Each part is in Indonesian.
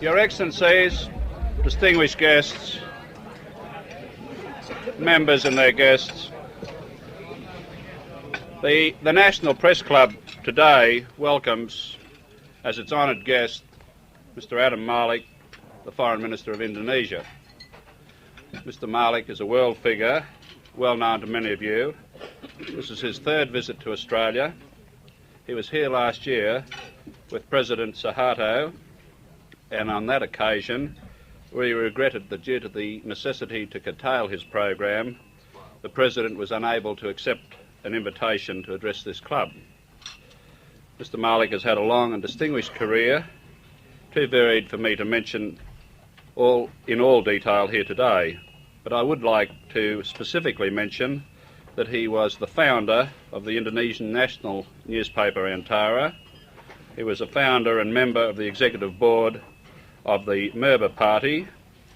Your Excellencies, distinguished guests, members and their guests, the National Press Club today welcomes as its honoured guest Mr. Adam Malik, the Foreign Minister of Indonesia. Mr. Malik is a world figure, well known to many of you. This is his third visit to Australia. He was here last year with President Suharto, and on that occasion we regretted that due to the necessity to curtail his program, the President was unable to accept an invitation to address this club. Mr. Malik has had a long and distinguished career, too varied for me to mention in all detail here today, but I would like to specifically mention that he was the founder of the Indonesian national newspaper Antara. He was a founder and member of the executive board of the Merba Party,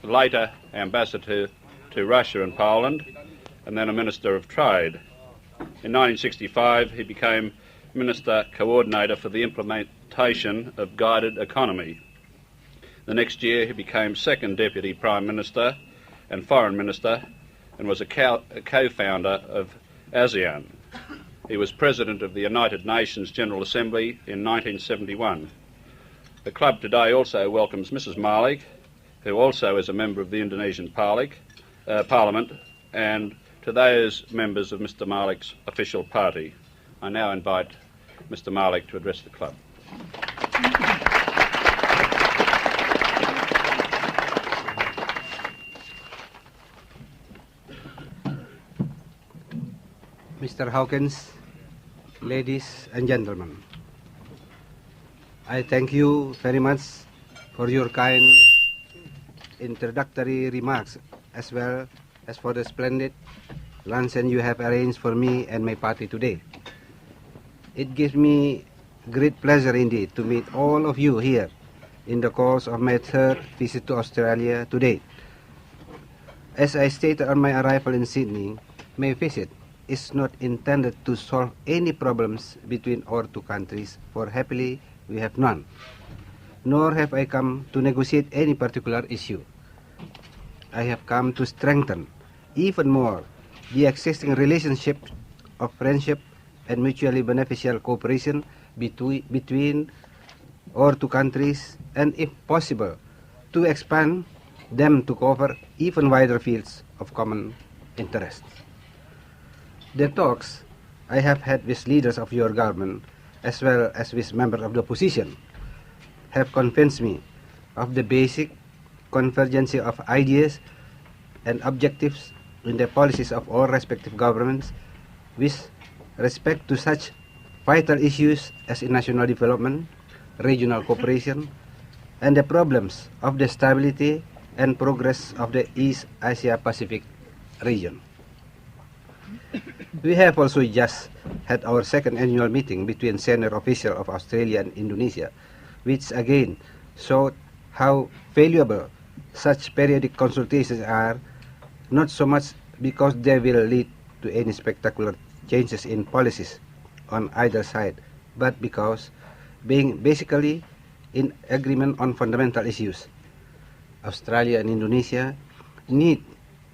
later ambassador to Russia and Poland, and then a Minister of Trade. In 1965 he became Minister Coordinator for the implementation of guided economy. The next year he became second Deputy Prime Minister and Foreign Minister and was a co-founder of ASEAN. He was President of the United Nations General Assembly in 1971. The club today also welcomes Mrs. Malik, who also is a member of the Indonesian Parliament, and to those members of Mr. Malik's official party. I now invite Mr. Malik to address the club. Mr. Hawkins, ladies and gentlemen, I thank you very much for your kind introductory remarks as well as for the splendid luncheon you have arranged for me and my party today. It gives me great pleasure indeed to meet all of you here in the course of my third visit to Australia today. As I stated on my arrival in Sydney, my visit is not intended to solve any problems between our two countries, for happily we have none. Nor have I come to negotiate any particular issue. I have come to strengthen even more the existing relationship of friendship and mutually beneficial cooperation between our two countries, and if possible, to expand them to cover even wider fields of common interest. The talks I have had with leaders of your government, as well as with members of the opposition, have convinced me of the basic convergence of ideas and objectives in the policies of all respective governments with respect to such vital issues as national development, regional cooperation, and the problems of the stability and progress of the East Asia Pacific region. We have also just had our second annual meeting between senior officials of Australia and Indonesia, which again showed how valuable such periodic consultations are, not so much because they will lead to any spectacular changes in policies on either side, but because, being basically in agreement on fundamental issues, Australia and Indonesia need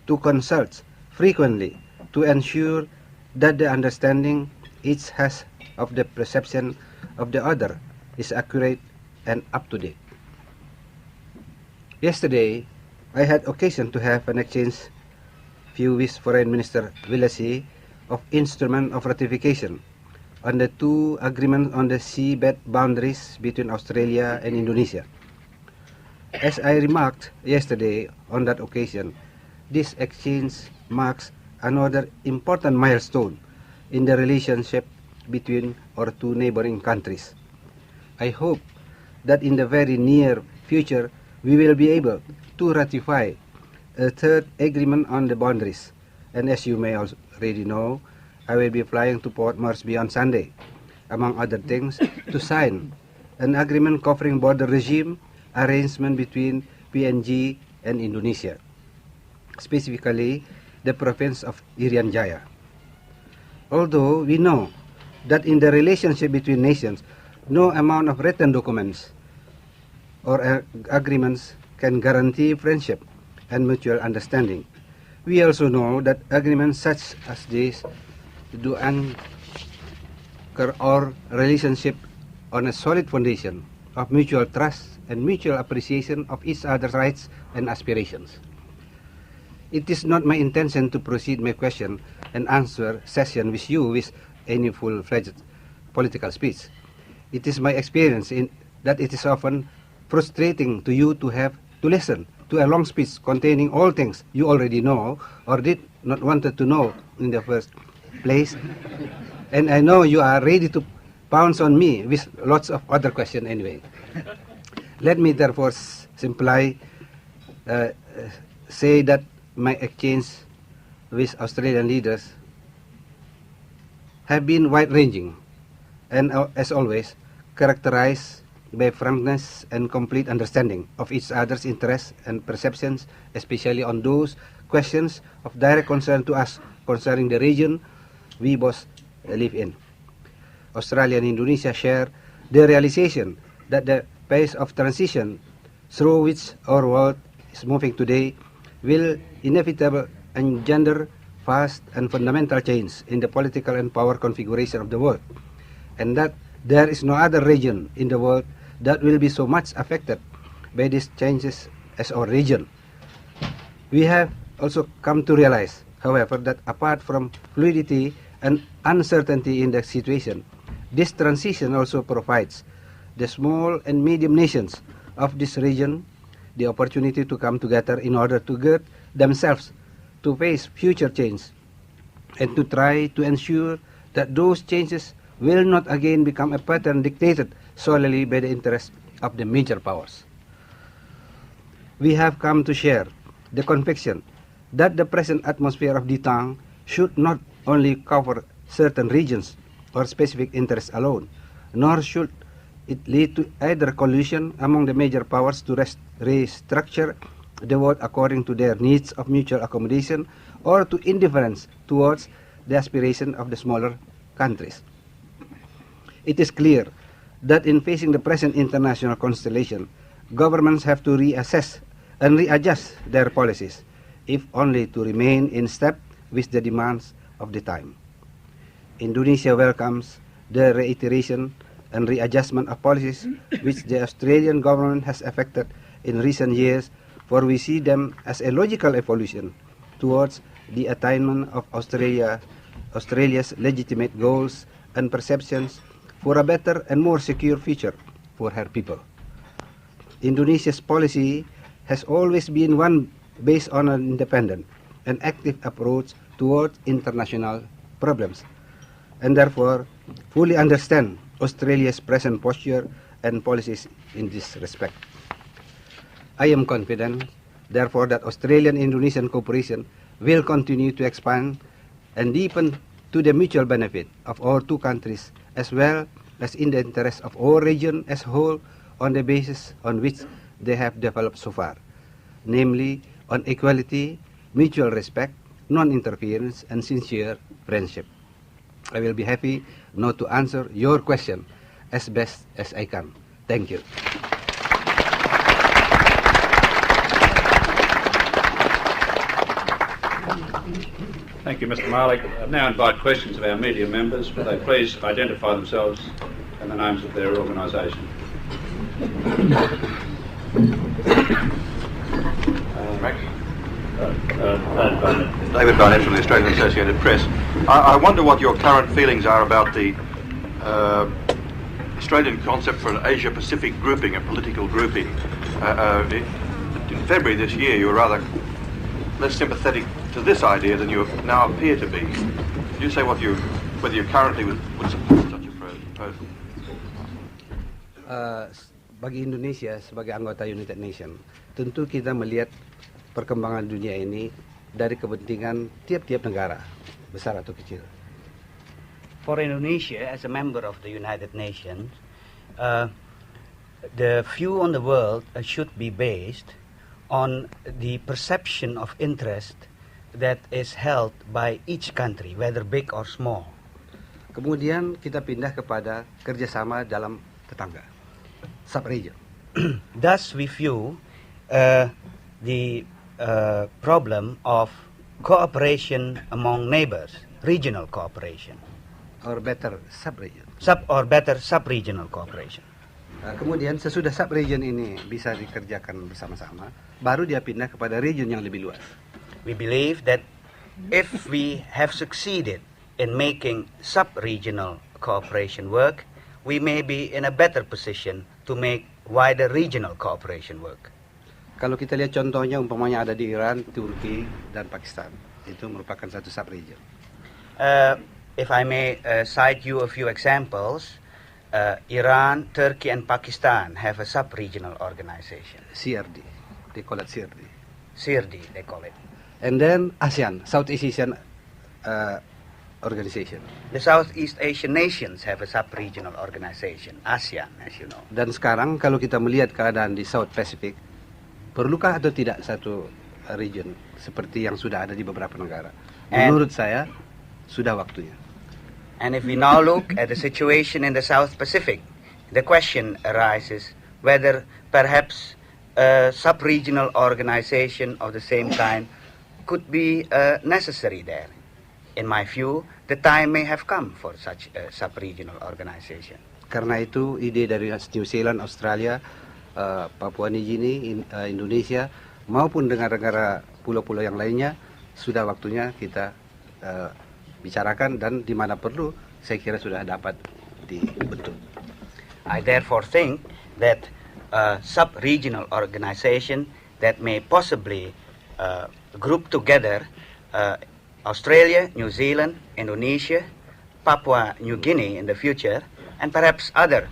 to consult frequently to ensure that the understanding each has of the perception of the other is accurate and up-to-date. Yesterday, I had occasion to have an exchange view with Foreign Minister Willacy of instrument of ratification on the two agreements on the seabed boundaries between Australia and Indonesia. As I remarked yesterday on that occasion, this exchange marks another important milestone in the relationship between our two neighboring countries. I hope that in the very near future we will be able to ratify a third agreement on the boundaries, and as you may already know, I will be flying to Port Moresby on Sunday, among other things, to sign an agreement covering border regime arrangement between PNG and Indonesia, specifically the province of Irian Jaya. Although we know that in the relationship between nations, no amount of written documents or agreements can guarantee friendship and mutual understanding. We also know that agreements such as this do anchor our relationship on a solid foundation of mutual trust and mutual appreciation of each other's rights and aspirations. It is not my intention to proceed my question and answer session with you with any full-fledged political speech. It is my experience that it is often frustrating to you to have to listen to a long speech containing all things you already know or did not wanted to know in the first place. And I know you are ready to pounce on me with lots of other questions anyway. Let me therefore simply say that my exchange with Australian leaders have been wide-ranging and, as always, characterized by frankness and complete understanding of each other's interests and perceptions, especially on those questions of direct concern to us concerning the region we both live in. Australia and Indonesia share the realization that the pace of transition through which our world is moving today will inevitably engender vast and fundamental change in the political and power configuration of the world, and that there is no other region in the world that will be so much affected by these changes as our region. We have also come to realize, however, that apart from fluidity and uncertainty in the situation, this transition also provides the small and medium nations of this region the opportunity to come together in order to gird themselves to face future change and to try to ensure that those changes will not again become a pattern dictated solely by the interests of the major powers. We have come to share the conviction that the present atmosphere of detente should not only cover certain regions or specific interests alone, nor should it lead to either collusion among the major powers to restructure the world according to their needs of mutual accommodation or to indifference towards the aspiration of the smaller countries. It is clear that in facing the present international constellation, governments have to reassess and readjust their policies, if only to remain in step with the demands of the time. Indonesia welcomes the reiteration and readjustment of policies which the Australian government has effected in recent years, for we see them as a logical evolution towards the attainment of Australia's legitimate goals and perceptions for a better and more secure future for her people. Indonesia's policy has always been one based on an independent and active approach towards international problems, and therefore fully understand Australia's present posture and policies in this respect. I am confident, therefore, that Australian-Indonesian cooperation will continue to expand and deepen to the mutual benefit of our two countries, as well as in the interest of our region as a whole, on the basis on which they have developed so far, namely on equality, mutual respect, non-interference, and sincere friendship. I will be happy now to answer your question as best as I can. Thank you. Thank you, Mr. Malik. I now invite questions of our media members. Will they please identify themselves and the names of their organisation. David Barnett from the Australian Associated Press. I wonder what your current feelings are about the Australian concept for an Asia-Pacific grouping, a political grouping. In February this year, you were rather less sympathetic to this idea than you now appear to be. Could you say whether you currently would support such a proposal? Bagi Indonesia sebagai anggota United Nations, tentu kita melihat perkembangan dunia ini dari kepentingan tiap-tiap negara, besar atau kecil. For Indonesia, as a member of the United Nations, the view on the world should be based on the perception of interest that is held by each country, whether big or small. Kemudian kita pindah kepada kerjasama dalam tetangga, sub-region. thus we view the problem of cooperation among neighbors, regional cooperation, or better sub-region. better sub-regional cooperation. Kemudian sesudah sub-region ini bisa dikerjakan bersama-sama, baru dia pindah kepada region yang lebih luas. We believe that if we have succeeded in making sub-regional cooperation work, we may be in a better position to make wider regional cooperation work. Kalau kita lihat contohnya umpamanya ada di Iran, Turki, dan Pakistan. Itu merupakan satu sub-region. If I may cite you a few examples, Iran, Turkey, and Pakistan have a sub-regional organization. CRD. They call it CRD. CRD, they call it. And then ASEAN, Southeast Asian Organization. The Southeast Asian nations have a sub-regional organization, ASEAN, as you know. Dan sekarang kalau kita melihat keadaan di South Pacific, perlukah atau tidak satu region seperti yang sudah ada di beberapa negara? Menurut saya, sudah waktunya. And if we now look at the situation in the South Pacific, the question arises whether perhaps a sub-regional organization of the same kind could be necessary there. In my view, the time may have come for such a sub-regional organization. Karena itu ide dari New Zealand, Australia, Papua New Guinea, Indonesia, maupun negara-negara pulau-pulau yang lainnya, sudah waktunya kita bicarakan dan di mana perlu, saya kira sudah dapat dibentuk. I therefore think that a sub-regional organization that may possibly group together Australia, New Zealand, Indonesia, Papua New Guinea in the future, and perhaps other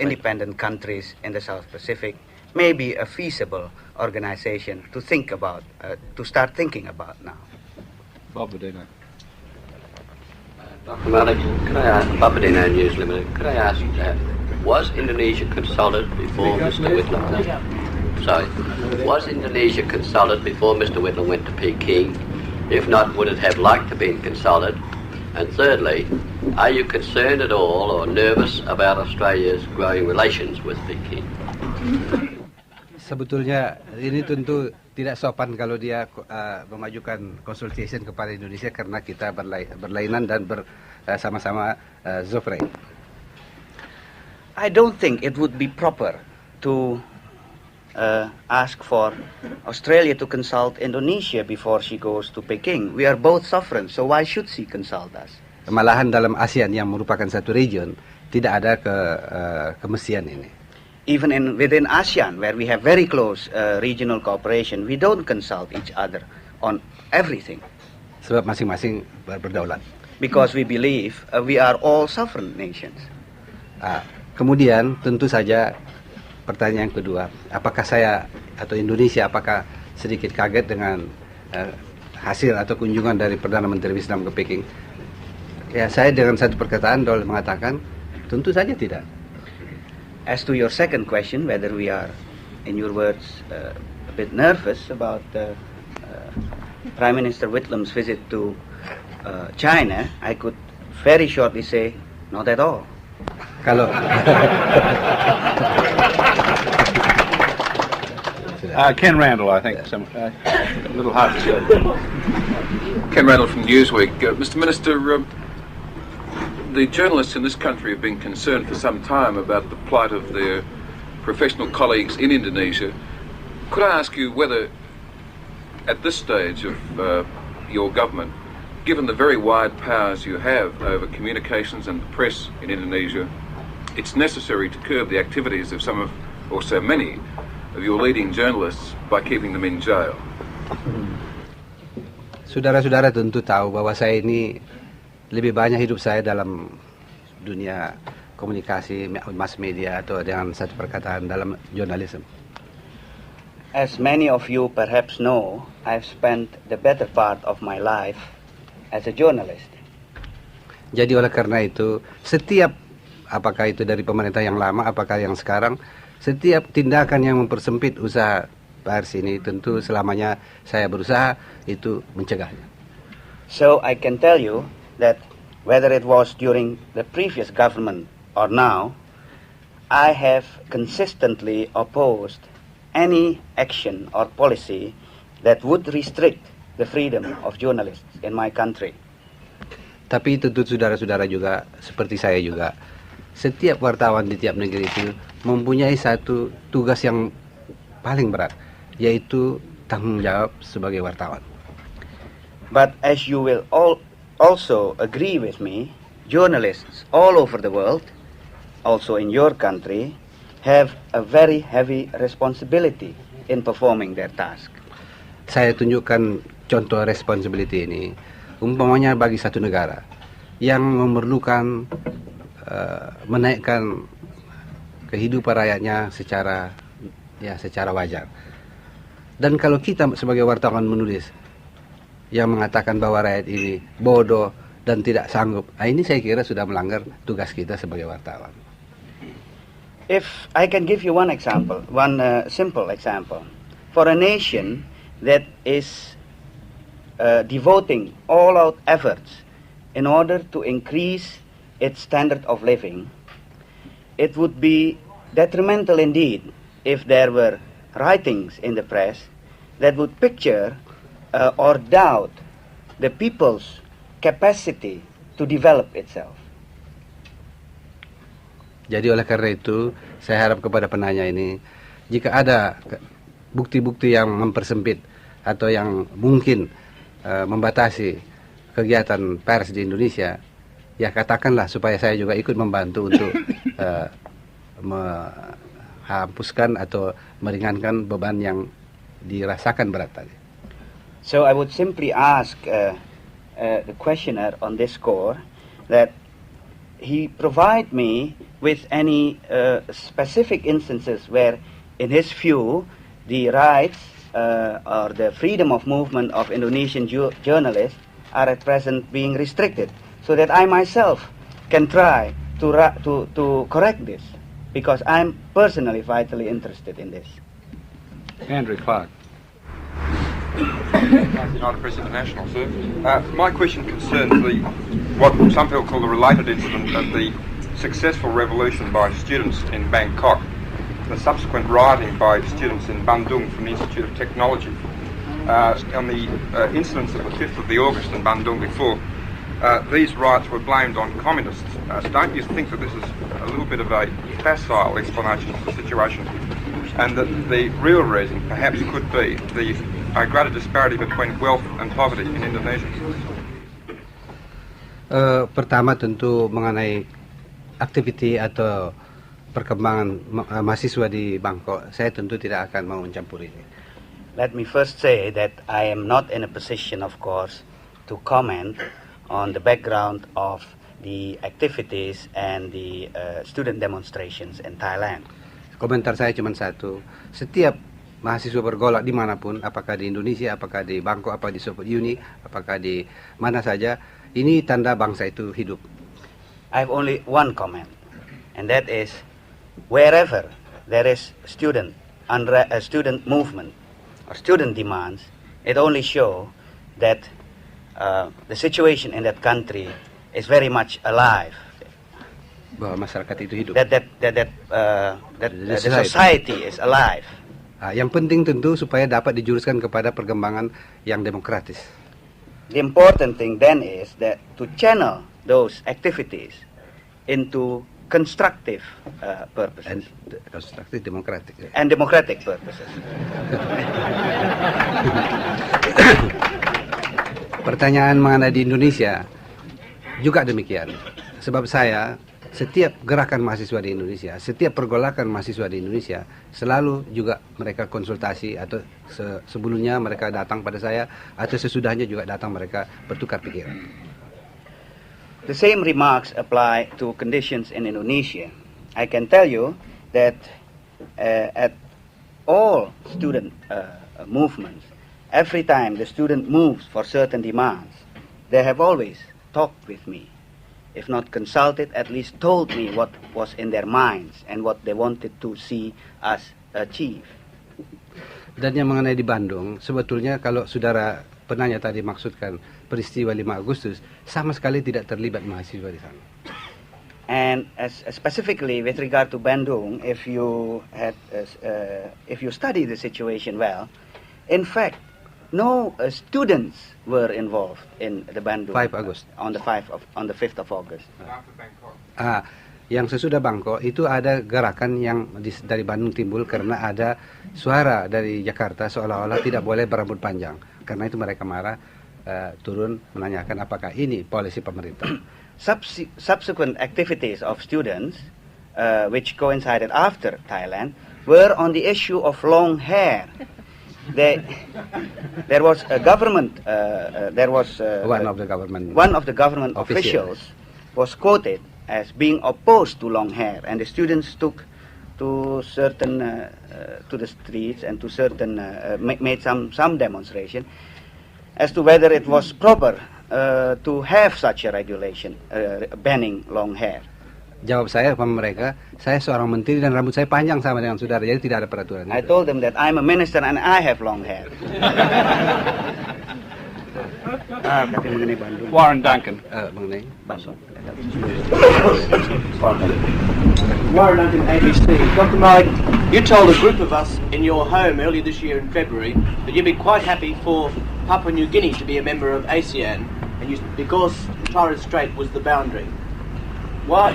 independent countries in the South Pacific may be a feasible organization to think about, to start thinking about now. Bob Bedino. Dr. Malik, could I ask, Bob Bedino News Limited, could I ask, was Indonesia consulted before Mr. Whitlam? Sorry, was Indonesia consulted before Mr. Whitlam went to Peking? If not, would it have liked to be consulted? And thirdly, are you concerned at all or nervous about Australia's growing relations with Peking? Sebetulnya ini tentu tidak sopan kalau dia memajukan consultation kepada Indonesia karena kita berlainan dan bersama-sama Zofre. I don't think it would be proper to ask for Australia to consult Indonesia before she goes to Peking. We are both sovereign, so why should she consult us? Malahan dalam ASEAN yang merupakan satu region tidak ada kemestian ini. Even within ASEAN, where we have very close regional cooperation, we don't consult each other on everything. Sebab masing-masing berdaulat. Because we believe we are all sovereign nations. Kemudian tentu saja pertanyaan kedua, apakah saya atau Indonesia apakah sedikit kaget dengan hasil atau kunjungan dari Perdana Menteri Vietnam ke Peking? Ya, saya dengan satu perkataan boleh mengatakan tentu saja tidak. As to your second question, whether we are, in your words, a bit nervous about Prime Minister Whitlam's visit to China, I could very shortly say, not at all. Kalau Ken Randall, I think, a little hard to say. Ken Randall from Newsweek. Mr. Minister, the journalists in this country have been concerned for some time about the plight of their professional colleagues in Indonesia. Could I ask you whether, at this stage of your government, given the very wide powers you have over communications and the press in Indonesia, it's necessary to curb the activities of some of, or so many, of your leading journalists by keeping them in jail? Saudara-saudara tentu tahu bahwa saya ini lebih banyak hidup saya dalam dunia komunikasi, mass media atau dengan satu perkataan dalam jurnalisme. As many of you perhaps know, I've spent the better part of my life as a journalist. Jadi oleh karena itu, setiap apakah itu dari pemerintah yang lama, apakah yang sekarang, setiap tindakan yang mempersempit usaha pers ini tentu selamanya saya berusaha itu mencegahnya. So I can tell you that whether it was during the previous government or now, I have consistently opposed any action or policy that would restrict the freedom of journalists in my country. Tapi tentu saudara-saudara juga, seperti saya juga, setiap wartawan di tiap negeri itu mempunyai satu tugas yang paling berat, yaitu tanggung jawab sebagai wartawan. But as you will also agree with me, journalists all over the world, also in your country, have a very heavy responsibility in performing their task. Saya tunjukkan contoh responsibility ini, umpamanya bagi satu negara yang memerlukan menaikkan kehidupan rakyatnya secara wajar. Dan kalau kita sebagai wartawan menulis yang mengatakan bahwa rakyat ini bodoh dan tidak sanggup, ini saya kira sudah melanggar tugas kita sebagai wartawan. If I can give you one example, one simple example, for a nation that is devoting all-out efforts in order to increase its standard of living, it would be detrimental indeed if there were writings in the press that would picture or doubt the people's capacity to develop itself. Jadi oleh karena itu, saya harap kepada penanya ini, jika ada bukti-bukti yang mempersempit atau yang mungkin membatasi kegiatan pers di Indonesia, ya katakanlah supaya saya juga ikut membantu untuk menghapuskan atau meringankan beban yang dirasakan berat tadi. So I would simply ask the questioner on this score that he provide me with any specific instances where, in his view, the rights or the freedom of movement of Indonesian journalists are at present being restricted, so that I myself can try to correct this, because I'm personally vitally interested in this. Andrew Clark. United Press International, sir. My question concerns what some people call the related incident of the successful revolution by students in Bangkok, the subsequent rioting by students in Bandung from the Institute of Technology. On the incidents of the 5th of the August in Bandung before, these riots were blamed on communists. Don't you think that this is a little bit of a facile explanation of the situation, and that the real reason perhaps could be the greater disparity between wealth and poverty in Indonesia? Pertama tentu mengenai aktiviti atau perkembangan mahasiswa di Bangkok, saya tentu tidak akan mau mencampur ini. Let me first say that I am not in a position, of course, to comment on the background of the activities and the student demonstrations in Thailand. Komentar saya cuma satu, setiap mahasiswa bergolak dimanapun, apakah di Indonesia, apakah di Bangkok, apakah di Soviet Uni, apakah di mana saja, ini tanda bangsa itu hidup. I have only one comment, and that is, wherever there is student movement or student demands, it only shows that the situation in that country is very much alive. Bahwa masyarakat itu hidup. That the society is alive. Yang penting tentu supaya dapat dijuruskan kepada perkembangan yang demokratis. The important thing then is that to channel those activities into constructive purposes. Constructive democratic. And democratic purposes. Pertanyaan mengenai di Indonesia juga demikian. Sebab setiap gerakan mahasiswa di Indonesia, setiap pergolakan mahasiswa di Indonesia, selalu juga mereka konsultasi, atau sebelumnya mereka datang pada saya, atau sesudahnya juga datang mereka bertukar pikiran. The same remarks apply to conditions in Indonesia. I can tell you that at all student movements, every time the student moves for certain demands, they have always talked with me. If not consulted, at least told me what was in their minds and what they wanted to see us achieve. Dan yang mengenai di Bandung, sebetulnya kalau saudara penanya tadi maksudkan peristiwa 5 Agustus, sama sekali tidak terlibat mahasiswa di sana. And specifically with regard to Bandung, if you study the situation well, in fact, no students were involved in the Bandung 5 August. On the 5th of August. Yang sesudah Bangkok itu ada gerakan yang dari Bandung timbul karena ada suara dari Jakarta seolah-olah tidak boleh berambut panjang. Karena itu mereka marah, turun menanyakan apakah ini polisi pemerintah. Subsequent activities of students, which coincided after Thailand, were on the issue of long hair. There was a government. One of the government officials was quoted as being opposed to long hair, and the students took to the streets and made some demonstration as to whether it was proper to have such a regulation banning long hair. Jawab saya kepada mereka, saya seorang menteri dan rambut saya panjang sama dengan saudara, jadi tidak ada peraturan. I told them that I'm a minister and I have long hair. Tapi mengenai Bandung. Warren Duncan. Mengenai Bandung. Warren Duncan, ABC. Dr. Malik, you told a group of us in your home earlier this year in February that you'd be quite happy for Papua New Guinea to be a member of ASEAN, because Torres Strait was the boundary. Why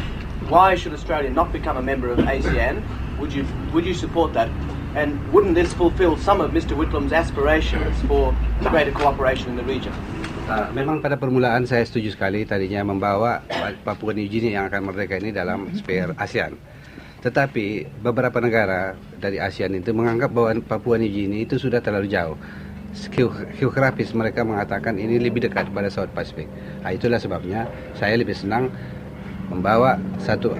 should Australia not become a member of ASEAN? Would you support that? And wouldn't this fulfil some of Mr. Whitlam's aspirations for greater cooperation in the region? Memang pada permulaan saya setuju sekali tadinya membawa Papua New Guinea yang akan merdeka ini dalam sfer ASEAN. Tetapi beberapa negara dari ASEAN itu menganggap bahwa Papua New Guinea itu sudah terlalu jauh. Geografis mereka mengatakan ini lebih dekat pada South Pacific. Itulah sebabnya saya lebih senang membawa satu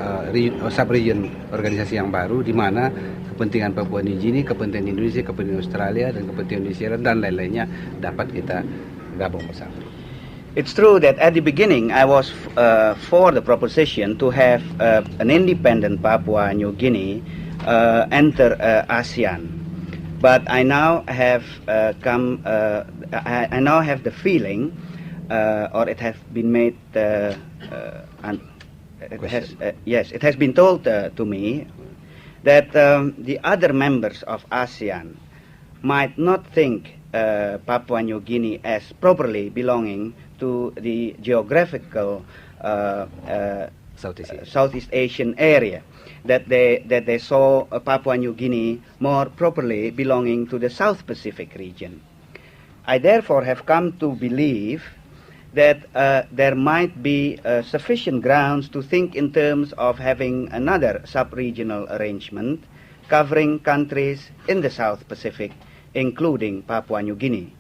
sub-region organisasi yang baru di mana kepentingan Papua New Guinea, kepentingan Indonesia, kepentingan Australia, dan kepentingan New Zealand dan lain-lainnya dapat kita gabung bersama. It's true that at the beginning I was for the proposition to have an independent Papua New Guinea enter ASEAN, but I now have I now have the feeling, or it has been made. It has been told to me that the other members of ASEAN might not think Papua New Guinea as properly belonging to the geographical Southeast Asian area, that they saw Papua New Guinea more properly belonging to the South Pacific region. I therefore have come to believe that there might be sufficient grounds to think in terms of having another sub-regional arrangement covering countries in the South Pacific, including Papua New Guinea,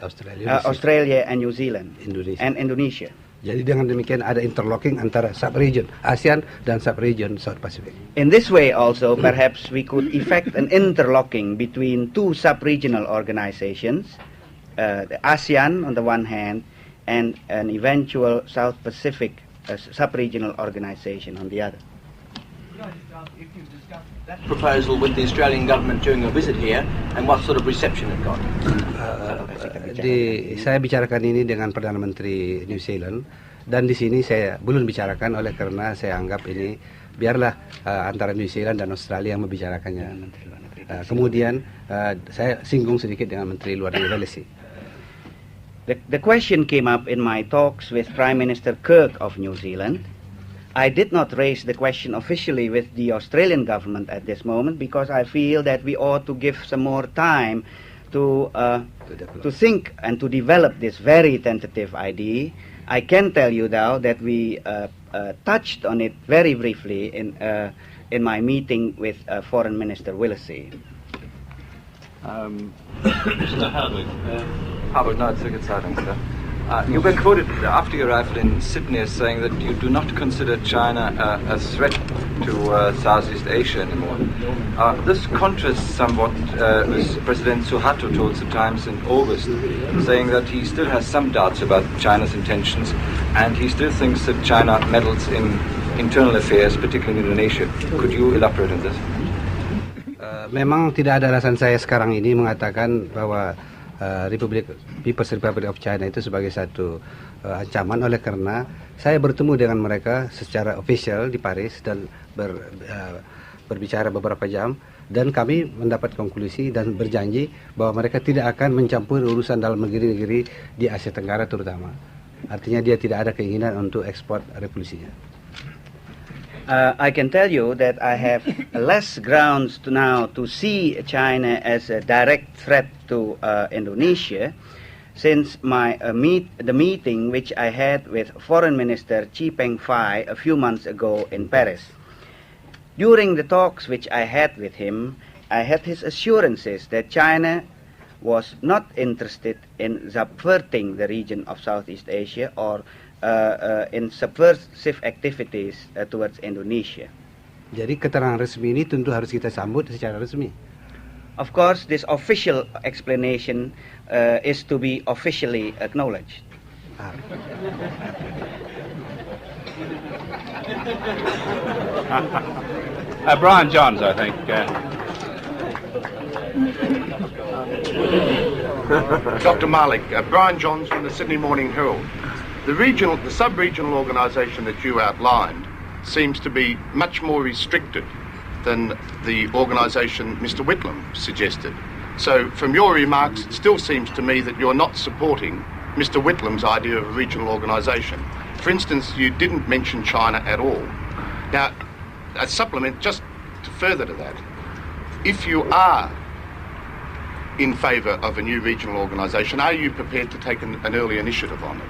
Australia and New Zealand, and Indonesia. Jadi dengan demikian ada interlocking antara sub-region ASEAN dan sub-region South Pacific. In this way also, perhaps we could effect an interlocking between two sub-regional organizations, the ASEAN on the one hand, and an eventual South Pacific sub-regional organization on the other. If you discussed that proposal with the Australian government during your visit here, and what sort of reception it got? Saya bicarakan ini dengan Perdana Menteri New Zealand, dan di sini saya belum bicarakan oleh karena saya anggap ini biarlah antara New Zealand dan Australia yang membicarakannya. Kemudian saya singgung sedikit dengan Menteri Luar Negeri Wellesley. The question came up in my talks with Prime Minister Kirk of New Zealand. I did not raise the question officially with the Australian government at this moment because I feel that we ought to give some more time to think and to develop this very tentative idea. I can tell you though that we touched on it very briefly in my meeting with Foreign Minister Wellesley. Mr. Hardwick. Howard Knight, Circuit Siding, sir. You were quoted after your arrival in Sydney as saying that you do not consider China a threat to Southeast Asia anymore. This contrasts somewhat with President Suharto told the Times in August, saying that he still has some doubts about China's intentions and he still thinks that China meddles in internal affairs, particularly in Indonesia. Could you elaborate on this? Memang tidak ada alasan saya sekarang ini mengatakan bahwa People's Republic of China itu sebagai satu ancaman oleh karena Saya bertemu dengan mereka secara official di Paris dan berbicara beberapa jam, dan kami mendapat konklusi dan berjanji bahwa mereka tidak akan mencampur urusan dalam negeri-negeri di Asia Tenggara terutama. Artinya dia tidak ada keinginan untuk ekspor revolusinya. I can tell you that I have less grounds now to see China as a direct threat to Indonesia, since the meeting which I had with Foreign Minister Chi Peng-fai a few months ago in Paris. During the talks which I had with him, I had his assurances that China was not interested in subverting the region of Southeast Asia or in subversive activities towards Indonesia. Jadi keterangan resmi ini tentu harus kita sambut secara resmi. Of course, this official explanation is to be officially acknowledged. Brian Johns, I think. Dr. Malik, Brian Johns from the Sydney Morning Herald. The sub-regional organisation that you outlined seems to be much more restricted than the organisation Mr. Whitlam suggested. So from your remarks, it still seems to me that you're not supporting Mr. Whitlam's idea of a regional organisation. For instance, you didn't mention China at all. Now, a supplement, just to further to that, if you are in favour of a new regional organisation, are you prepared to take an early initiative on it?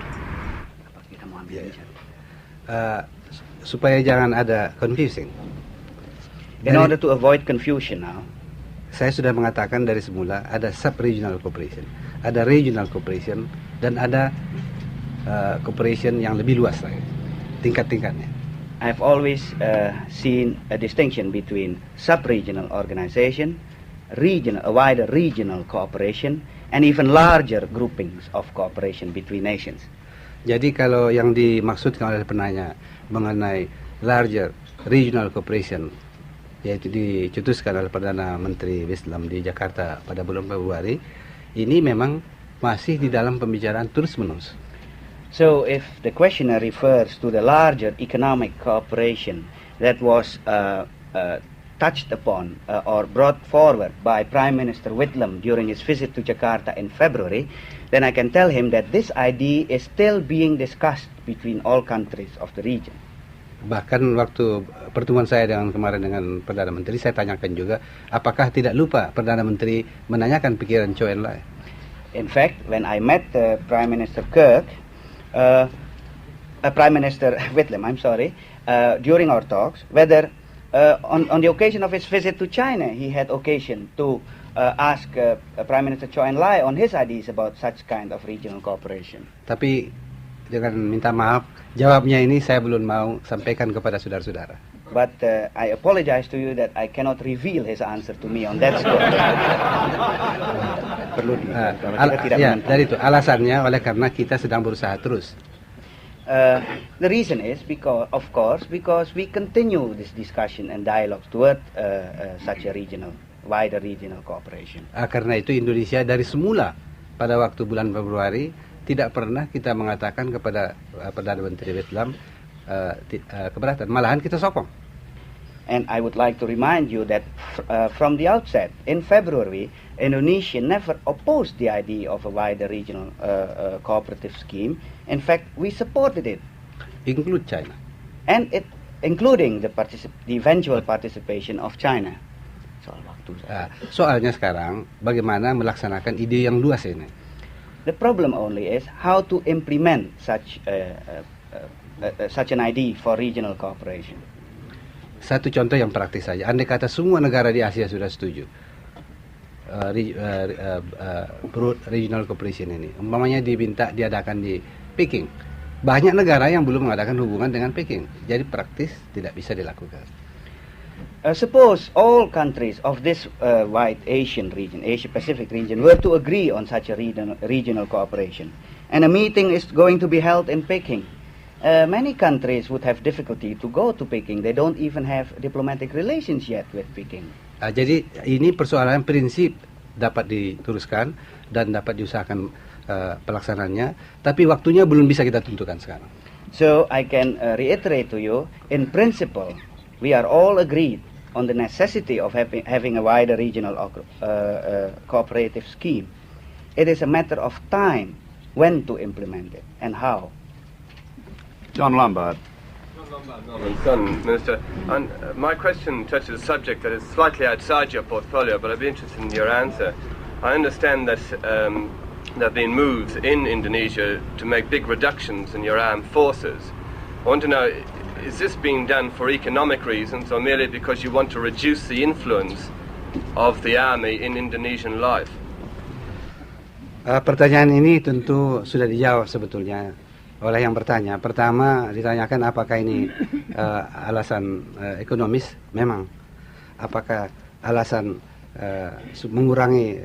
Supaya jangan ada confusing. In order to avoid confusion now, saya sudah mengatakan dari semula ada sub-regional cooperation, ada regional cooperation, dan ada cooperation yang lebih luas lagi, tingkat-tingkatnya. I've always seen a distinction between sub-regional organization, a wider regional cooperation, and even larger groupings of cooperation between nations. Jadi kalau yang dimaksudkan oleh penanya mengenai larger regional cooperation, yaitu dicetuskan oleh Perdana Menteri Whitlam di Jakarta pada bulan Februari, ini memang masih di dalam pembicaraan terus-menerus. So if the questioner refers to the larger economic cooperation that was touched upon or brought forward by Prime Minister Whitlam during his visit to Jakarta in February, then I can tell him that this idea is still being discussed between all countries of the region. Bahkan waktu pertemuan saya kemarin dengan Perdana Menteri, saya tanyakan juga, apakah tidak lupa Perdana Menteri menanyakan pikiran Chou En-lai? In fact, when I met Prime Minister Prime Minister Whitlam, during our talks, whether on the occasion of his visit to China, he had occasion to ask Prime Minister Chou En-lai on his ideas about such kind of regional cooperation. Tapi dengan minta maaf, jawabnya ini saya belum mau sampaikan kepada saudara-saudara. But I apologize to you that I cannot reveal his answer to me on that score. Dari itu alasannya karena kita sedang berusaha terus. The reason is because we continue this discussion and dialogue toward such a wider regional cooperation. Karena itu Indonesia dari semula pada waktu bulan Februari tidak pernah kita mengatakan kepada Perdana Menteri Whitlam keberatan, malahan kita sokong. And I would like to remind you that from the outset, in February, Indonesia never opposed the idea of a wider regional cooperative scheme. In fact, we supported it. Include China. And including the eventual participation of China. Soalnya sekarang, bagaimana melaksanakan ide yang luas ini? The problem only is how to implement such an idea for regional cooperation. Satu contoh yang praktis saja. Andai kata semua negara di Asia sudah setuju broad regional cooperation ini, umpamanya diadakan di Peking, banyak negara yang belum mengadakan hubungan dengan Peking. Jadi praktis tidak bisa dilakukan. Suppose all countries of this wide Asian region, Asia-Pacific region, were to agree on such a regional cooperation, and a meeting is going to be held in Peking. Many countries would have difficulty to go to Peking. They don't even have diplomatic relations yet with Peking. Jadi ini persoalan prinsip dapat diteruskan dan dapat diusahakan pelaksanaannya, tapi waktunya belum bisa kita tentukan sekarang. So I can reiterate to you, in principle, we are all agreed on the necessity of having a wider regional cooperative scheme. It is a matter of time when to implement it and how. John Lombard. Minister, and my question touches a subject that is slightly outside your portfolio, but I'd be interested in your answer. I understand that there have been moves in Indonesia to make big reductions in your armed forces. I want to know, is this being done for economic reasons or merely because you want to reduce the influence of the army in Indonesian life? Pertanyaan ini tentu sudah dijawab sebetulnya oleh yang bertanya. Pertama ditanyakan apakah ini alasan ekonomis, memang. Apakah alasan mengurangi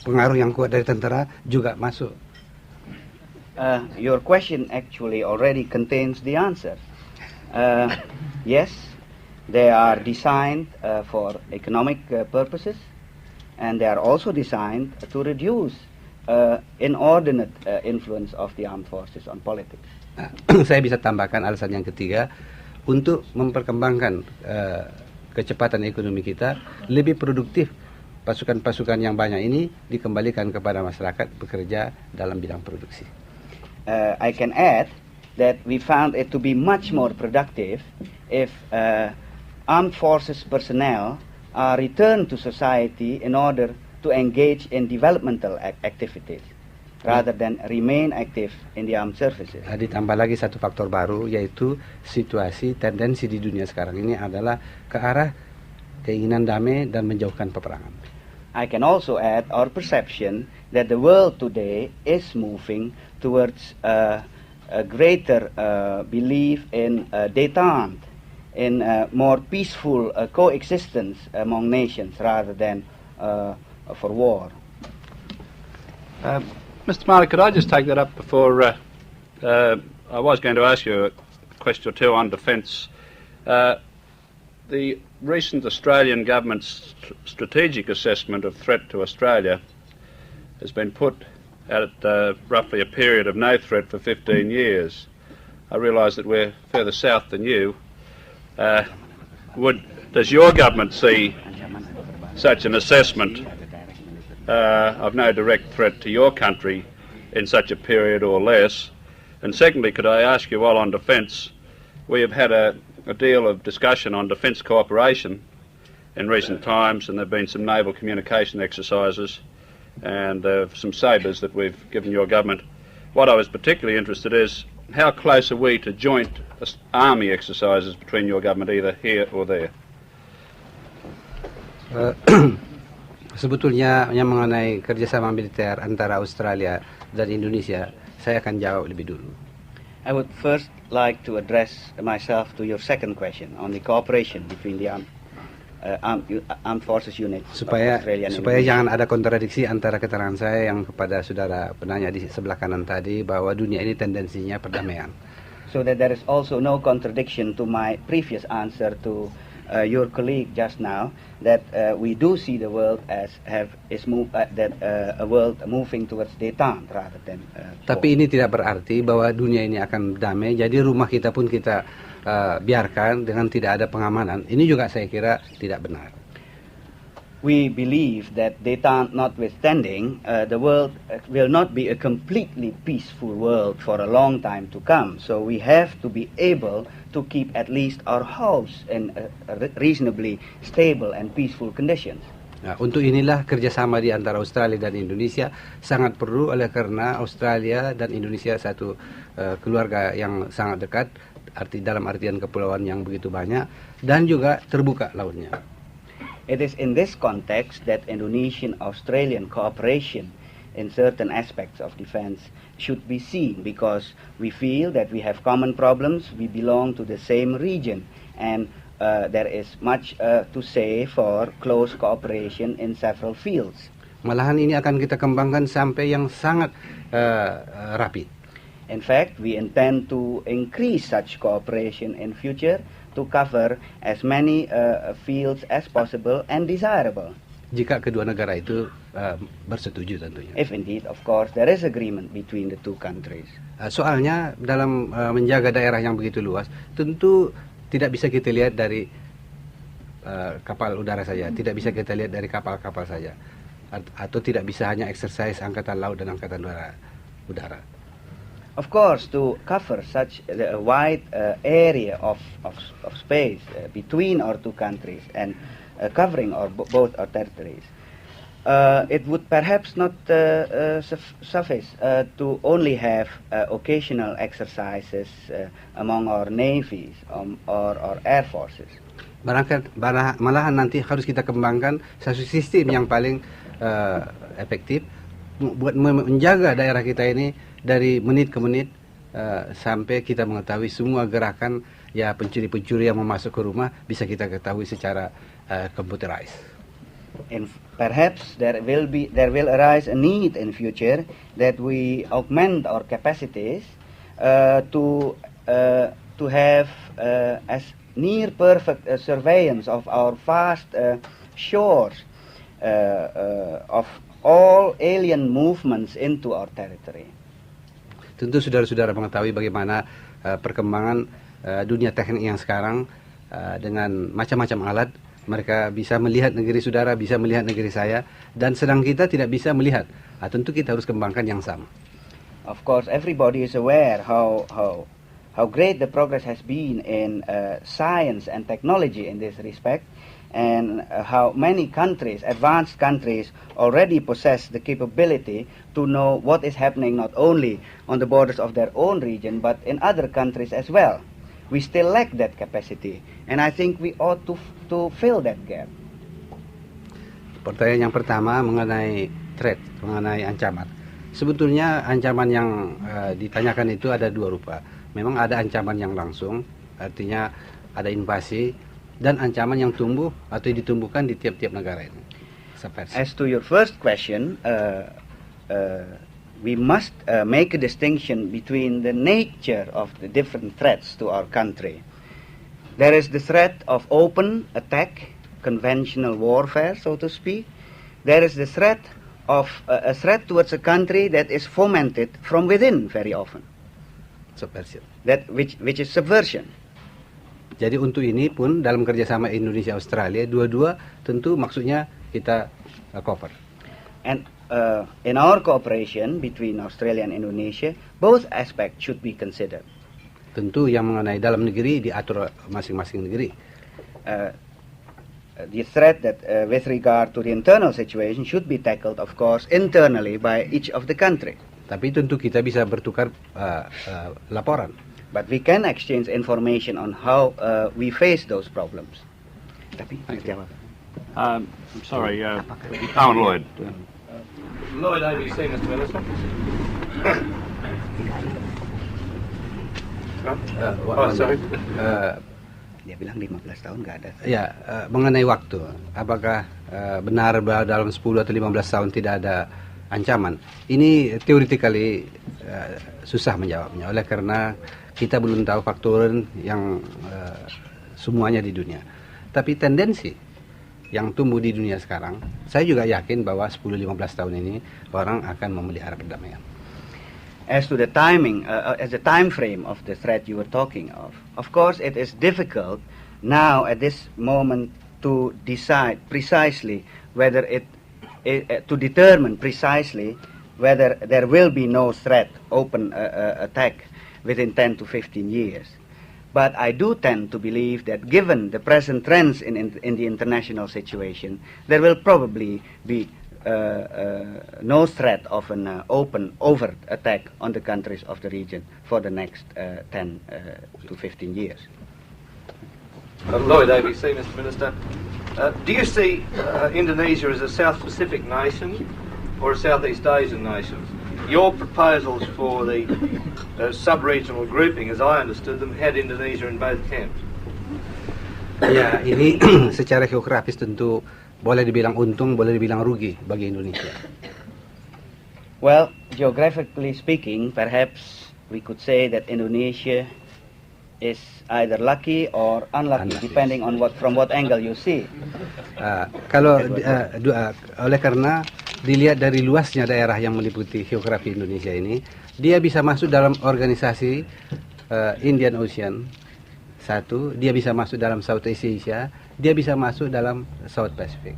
pengaruh yang kuat dari tentara, juga masuk. Your question actually already contains the answer. Yes, they are designed for economic purposes, and they are also designed to reduce inordinate influence of the armed forces on politics. Saya bisa tambahkan alasan yang ketiga, untuk memperkembangkan kecepatan ekonomi kita, lebih produktif pasukan-pasukan yang banyak ini dikembalikan kepada masyarakat bekerja dalam bidang produksi. I can add that we found it to be much more productive if armed forces personnel are returned to society in order to engage in developmental activities rather than remain active in the armed services. Ditambah lagi satu faktor baru, yaitu situasi tendensi di dunia sekarang ini adalah ke arah keinginan damai dan menjauhkan peperangan. I can also add our perception that the world today is moving towards a greater belief in détente, in more peaceful coexistence among nations rather than for war. Mr. Malik, could I just take that up before I was going to ask you a question or two on defence. The recent Australian government's strategic assessment of threat to Australia has been put at roughly a period of no threat for 15 years. I realise that we're further south than you. Does your government see such an assessment of no direct threat to your country in such a period or less? And secondly, could I ask you, while on defence, we have had a deal of discussion on defence cooperation in recent times, and there have been some naval communication exercises and some sabres that we've given your government. What I was particularly interested is, how close are we to joint army exercises between your government, either here or there? Sebetulnya yang mengenai kerjasama militer antara Australia dan Indonesia, saya akan jawab lebih dulu. I would first like to address myself to your second question on the cooperation between the armed forces units supaya Australia and jangan ada kontradiksi antara keterangan saya yang kepada saudara penanya di sebelah kanan tadi, bahwa dunia ini tendensinya perdamaian. So that there is also no contradiction to my previous answer to your colleague just now, that we do see the world as a world moving towards détente rather than Tapi ini tidak berarti bahwa dunia ini akan damai, jadi rumah kita pun kita biarkan dengan tidak ada pengamanan. Ini juga saya kira tidak benar. We believe that détente notwithstanding, the world will not be a completely peaceful world for a long time to come. So we have to be able to keep at least our house in reasonably stable and peaceful conditions. Nah, untuk inilah kerjasama di antara Australia dan Indonesia sangat perlu, oleh karena Australia dan Indonesia satu keluarga yang sangat dekat, dalam artian kepulauan yang begitu banyak, dan juga terbuka lautnya. It is in this context that Indonesian-Australian cooperation in certain aspects of defense should be seen, because we feel that we have common problems, we belong to the same region, and there is much to say for close cooperation in several fields. Malahan ini akan kita kembangkan sampai yang sangat rapid. In fact, we intend to increase such cooperation in future to cover as many fields as possible and desirable. jika kedua negara itu bersetuju tentunya. If indeed, of course, there is agreement between the two countries. Soalnya dalam menjaga daerah yang begitu luas, tentu tidak bisa kita lihat dari kapal udara saja, tidak bisa kita lihat dari kapal-kapal saja, atau tidak bisa hanya exercise angkatan laut dan angkatan udara. Of course, to cover such a wide area of space between our two countries and covering both our territories, it would perhaps not suffice to only have occasional exercises among our navies or our air forces. Malahan nanti harus kita kembangkan satu sistem yang paling efektif buat menjaga daerah kita ini dari menit ke menit sampai kita mengetahui semua gerakan ya pencuri-pencuri yang mau masuk ke rumah bisa kita ketahui secara computerized. And perhaps there will arise a need in future that we augment our capacities to have as near perfect surveillance of our vast shores of all alien movements into our territory. Tentu saudara-saudara mengetahui bagaimana perkembangan dunia teknik yang sekarang dengan macam-macam alat. Mereka bisa melihat negeri saudara, bisa melihat negeri saya, dan sedang kita tidak bisa melihat. Tentu kita harus kembangkan yang sama. Of course, everybody is aware how great the progress has been in science and technology in this respect, and how many countries, advanced countries, already possess the capability to know what is happening not only on the borders of their own region, but in other countries as well. We still lack that capacity, and I think we ought to fill that gap. Pertanyaan yang pertama mengenai threat, mengenai ancaman. Sebetulnya ancaman yang ditanyakan itu ada dua rupa. Memang ada ancaman yang langsung, artinya ada invasi, dan ancaman yang tumbuh atau ditumbuhkan di tiap-tiap negara ini. As to your first question, we must make a distinction between the nature of the different threats to our country. There is the threat of open attack, conventional warfare, so to speak. There is the threat of a threat towards a country that is fomented from within very often. Subversion. That which is subversion. Jadi untuk ini pun dalam kerjasama Indonesia Australia dua-dua tentu maksudnya kita cover. And in our cooperation between Australia and Indonesia, both aspects should be considered. Tentu yang mengenai dalam negeri diatur masing-masing negeri. The threat that with regard to the internal situation should be tackled, of course, internally by each of the country. Tapi tentu kita bisa bertukar laporan. But we can exchange information on how we face those problems. Tapi jawab. I'm sorry, Alan Lloyd. Lloyd, ABC, Mr. Minister. Sorry. Dia bilang 15 tahun nggak ada. Ya, mengenai waktu, apakah benar bahwa dalam 10 atau 15 tahun tidak ada ancaman? Ini teoretically susah menjawabnya, oleh karena kita belum tahu faktor yang semuanya di dunia. Tapi tendensi yang tumbuh di dunia sekarang, saya juga yakin bahwa 10-15 tahun ini orang akan memelihara perdamaian. As to the timing, as the time frame of the threat you were talking of course it is difficult now at this moment to decide precisely whether to determine precisely whether there will be no threat, open attack within 10 to 15 years. But I do tend to believe that given the present trends in the international situation, there will probably be no threat of an open, overt attack on the countries of the region for the next 10 to 15 years. Lloyd, ABC, Mr. Minister. Do you see Indonesia as a South Pacific nation or a Southeast Asian nation? Your proposals for the sub-regional grouping, as I understood them, had Indonesia in both camps. Ya, ini secara geografis tentu boleh dibilang untung, boleh dibilang rugi bagi Indonesia. Well, geographically speaking, perhaps we could say that Indonesia is either lucky or unlucky, depending on from what angle you see. Oleh karena dilihat dari luasnya daerah yang meliputi geografi Indonesia ini, dia bisa masuk dalam organisasi Indian Ocean satu, dia bisa masuk dalam Southeast Asia, dia bisa masuk dalam South Pacific.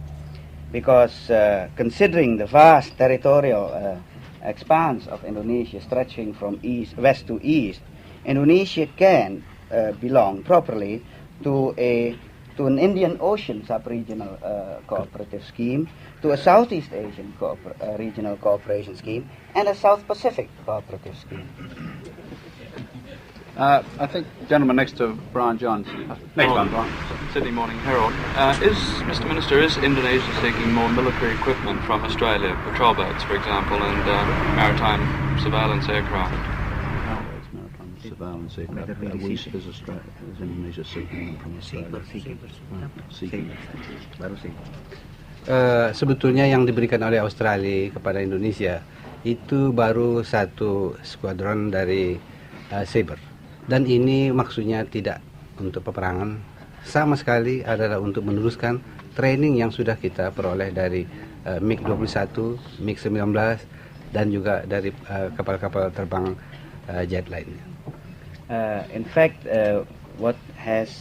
Because considering the vast territorial expanse of Indonesia stretching from west to east, Indonesia can belong properly to an Indian Ocean sub-regional cooperative scheme, to a Southeast Asian regional cooperation scheme, and a South Pacific cooperative scheme. I think gentleman next to Brian Johns. Next one, Brian. Sydney Morning Herald. Mr. Minister, is Indonesia seeking more military equipment from Australia, patrol boats, for example, and maritime surveillance aircraft? Surveillance aircraft. Is Indonesia seeking them from Australia? Sebetulnya yang diberikan oleh Australia kepada Indonesia itu baru satu skuadron dari Sabre. Dan ini maksudnya tidak untuk peperangan, sama sekali adalah untuk meneruskan training yang sudah kita peroleh dari MiG-21, MiG-19, dan juga dari kapal-kapal terbang jet lainnya. In fact, what has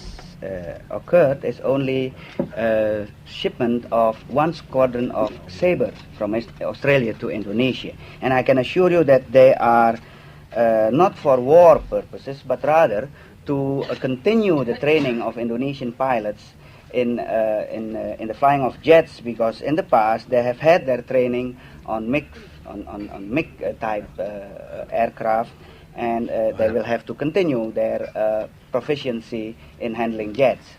occurred is only shipment of one squadron of Sabre from Australia to Indonesia. And I can assure you that they are not for war purposes, but rather to continue the training of Indonesian pilots in the flying of jets, because in the past they have had their training on MiG type aircraft, and they will have to continue their proficiency in handling jets.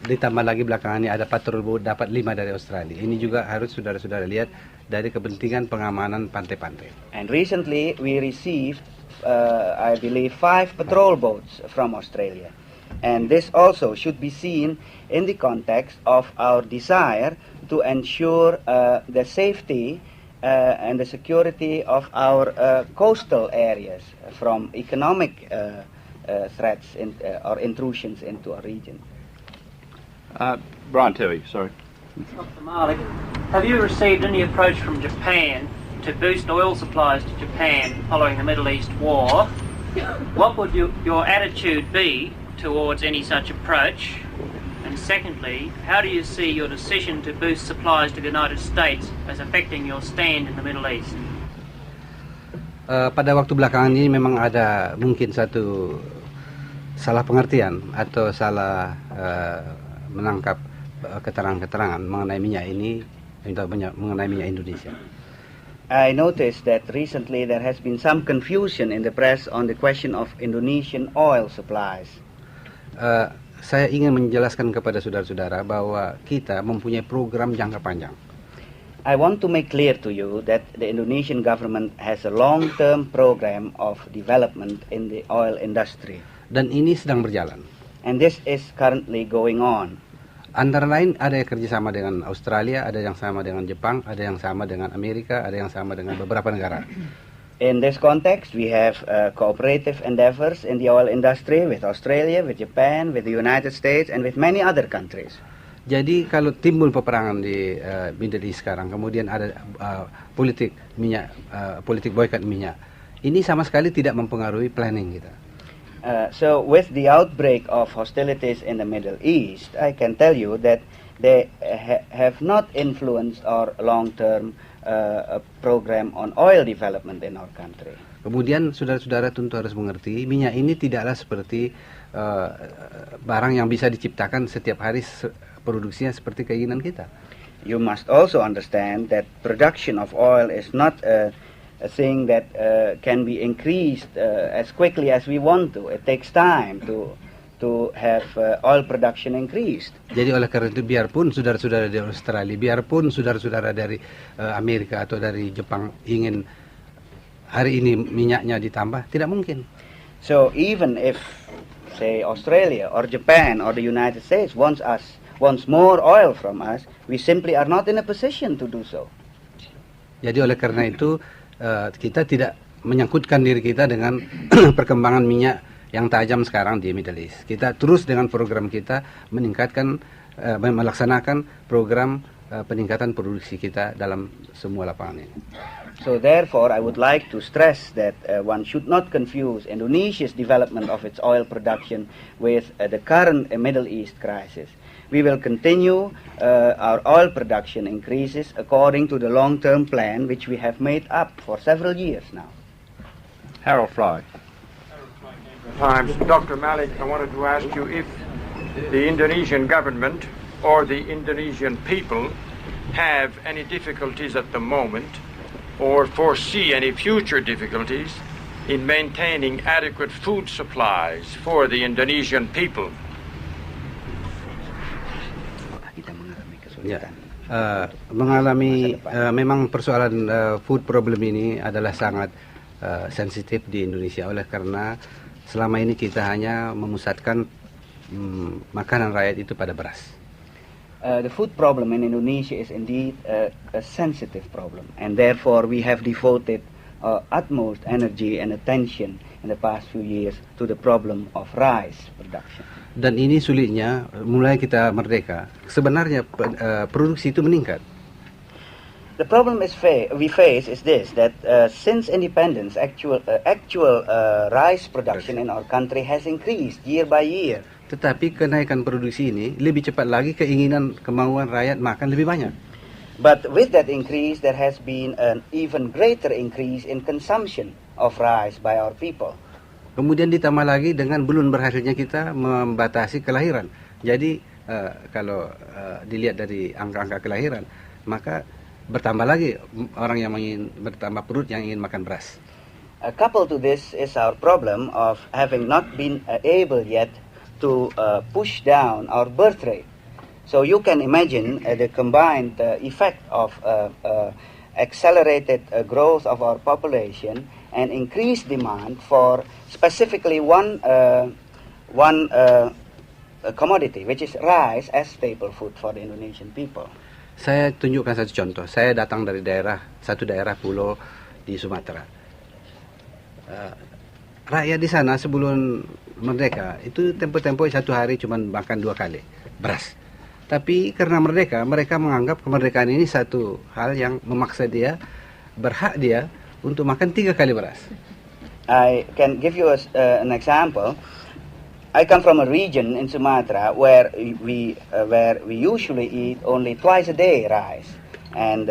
Ditambah lagi belakangan ini ada patrol boat dapat 5 dari Australia. Ini juga harus saudara-saudara lihat dari kepentingan pengamanan pantai-pantai. And recently we received, I believe, 5 patrol boats from Australia. And this also should be seen in the context of our desire to ensure the safety and the security of our coastal areas from economic threats or intrusions into our region. Brian Terry, sorry. Dr. Malik, have you received any approach from Japan to boost oil supplies to Japan following the Middle East war? What would your attitude be towards any such approach? And secondly, how do you see your decision to boost supplies to the United States as affecting your stand in the Middle East? Pada waktu belakangan ini memang ada mungkin satu salah pengertian atau salah menangkap keterangan-keterangan mengenai minyak ini, mengenai minyak Indonesia. I noticed that recently there has been some confusion in the press on the question of Indonesian oil supplies. Saya ingin menjelaskan kepada saudara-saudara bahwa kita mempunyai program jangka panjang. I want to make clear to you that the Indonesian government has a long-term program of development in the oil industry. Dan ini sedang berjalan. And this is currently going on. Antara lain ada yang kerjasama dengan Australia, ada yang sama dengan Jepang, ada yang sama dengan Amerika, ada yang sama dengan beberapa negara. In this context, we have cooperative endeavors in the oil industry with Australia, with Japan, with the United States, and with many other countries. Jadi kalau timbul peperangan di Middle East sekarang, kemudian ada politik minyak, politik boykot minyak, ini sama sekali tidak mempengaruhi planning kita. So with the outbreak of hostilities in the Middle East, I can tell you that they have not influenced our long-term program on oil development in our country. Kemudian saudara-saudara tentu harus mengerti, minyak ini tidaklah seperti barang yang bisa diciptakan setiap hari produksinya seperti keinginan kita. You must also understand that production of oil is not a thing that can be increased as quickly as we want to. It takes time to have oil production increased. Jadi oleh karena itu biarpun saudara-saudara dari Australia, biarpun saudara-saudara dari Amerika atau dari Jepang ingin hari ini minyaknya ditambah, tidak mungkin. So even if, say, Australia or Japan or the United States wants more oil from us, we simply are not in a position to do so. Jadi oleh karena itu kita tidak menyangkutkan diri kita dengan perkembangan minyak yang tajam sekarang di Middle East. Kita terus dengan program kita meningkatkan melaksanakan program peningkatan produksi kita dalam semua lapangan ini. So therefore, I would like to stress that one should not confuse Indonesia's development of its oil production with the current Middle East crisis. We will continue our oil production increases according to the long-term plan which we have made up for several years now. Harold Fry. Times, Dr. Malik, I wanted to ask you if the Indonesian government or the Indonesian people have any difficulties at the moment or foresee any future difficulties in maintaining adequate food supplies for the Indonesian people. Ya, mengalami memang persoalan food problem ini adalah sangat sensitif di Indonesia oleh karena selama ini kita hanya memusatkan makanan rakyat itu pada beras. The food problem in Indonesia is indeed a sensitive problem, and therefore we have devoted utmost energy and attention in the past few years to the problem of rice production. Dan ini sulitnya, mulai kita merdeka, sebenarnya produksi itu meningkat. The problem we face is this, that since independence, actual rice production in our country has increased year by year. Tetapi kenaikan produksi ini lebih cepat lagi kemauan rakyat makan lebih banyak. But with that increase, there has been an even greater increase in consumption of rice by our people. Kemudian ditambah lagi dengan belum berhasilnya kita membatasi kelahiran. Jadi kalau dilihat dari angka-angka kelahiran, maka bertambah lagi orang yang ingin bertambah perut yang ingin makan beras. Coupled to this is our problem of having not been able yet to push down our birth rate. So you can imagine the combined effect of accelerated growth of our population and increased demand for specifically one commodity, which is rice as staple food for the Indonesian people. Saya tunjukkan satu contoh. Saya datang dari satu daerah pulau di Sumatera. Rakyat di sana sebelum merdeka itu tempo-tempo satu hari cuma makan 2 kali beras. Tapi karena merdeka, mereka menganggap kemerdekaan ini satu hal yang memaksa dia, berhak dia untuk makan 3 kali beras. I can give you an example. I come from a region in Sumatra where we usually eat only twice a day rice and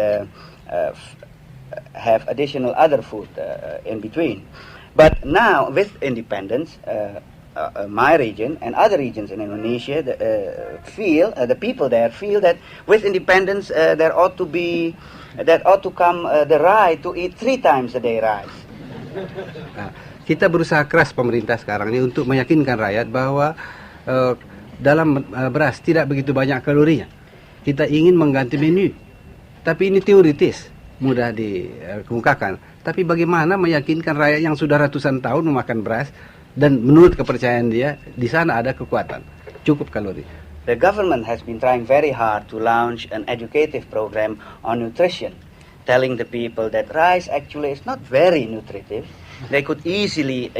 have additional other food in between. But now with independence, my region and other regions in Indonesia the people there feel that with independence there ought to come the right to eat 3 times a day rice. Kita berusaha keras pemerintah sekarang ini untuk meyakinkan rakyat bahwa dalam beras tidak begitu banyak kalorinya. Kita ingin mengganti menu. Tapi ini teoritis, mudah dikemukakan. Tapi bagaimana meyakinkan rakyat yang sudah ratusan tahun memakan beras dan menurut kepercayaan dia di sana ada kekuatan, cukup kalori. The government has been trying very hard to launch an educative program on nutrition, telling the people that rice actually is not very nutritive. They could easily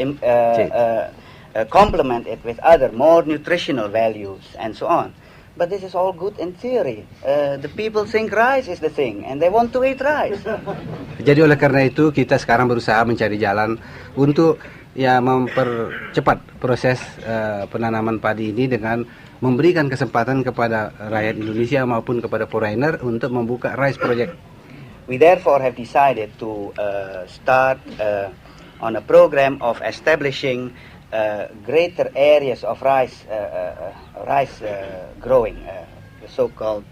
complement it with other more nutritional values and so on. But this is all good in theory. The people think rice is the thing and they want to eat rice. Jadi oleh karena itu kita sekarang berusaha mencari jalan untuk mempercepat proses penanaman padi ini dengan memberikan kesempatan kepada rakyat Indonesia maupun kepada foreigner untuk membuka rice project. We therefore have decided to start on a program of establishing greater areas of rice growing, the so-called